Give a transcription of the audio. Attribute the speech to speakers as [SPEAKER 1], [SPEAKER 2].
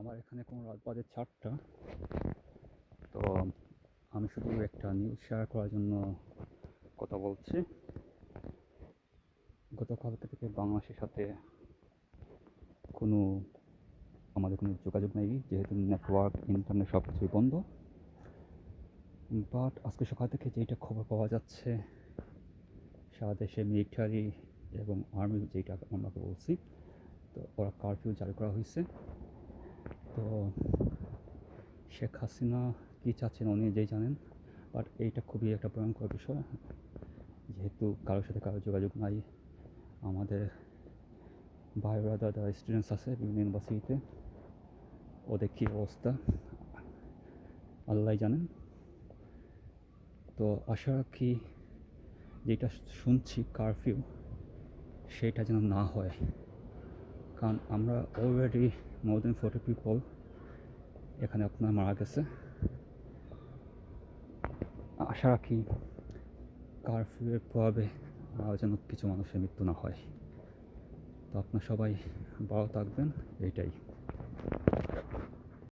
[SPEAKER 1] আমার এখানে কোনো রাত বাজে 4টা। তো আমি শুধু একটা নিউজ শেয়ার করার জন্য কথা বলছি। গতকালকে থেকে বাংলাদেশের সাথে কোনো আমাদের কোনো যোগাযোগ নেই, যেহেতু নেটওয়ার্ক, ইন্টারনেট সব কিছুই বন্ধ। বাট আজকে সকাল থেকে যেইটা খবর পাওয়া যাচ্ছে, সারা দেশে মিলিটারি এবং আর্মি, যেইটা আমরা বলছি, তো ওরা কারফিউ জারি করা হয়েছে। তো শেখ হাসিনা কী চাচ্ছেন উনি যেই জানেন, বাট এইটা খুবই একটা ভয়ঙ্কর বিষয়, যেহেতু কারোর সাথে কারোর যোগাযোগ নাই। আমাদের ভাই ব্রাদার যারা স্টুডেন্টস আছে বিভিন্ন ইউনিভার্সিটিতে, ওদের কী অবস্থা আল্লাহ জানেন। তো আশা রাখি যেটা শুনছি কারফিউ, সেটা যেন না হয়, কারণ আমরা অলরেডি মোর দেন 40 পিপল এখানে আপনার মারা গেছে। আশা রাখি কারফিউয়ের প্রভাবে যেন কিছু মানুষের মৃত্যু না হয়। তো আপনার সবাই ভালো থাকবেন, এইটাই।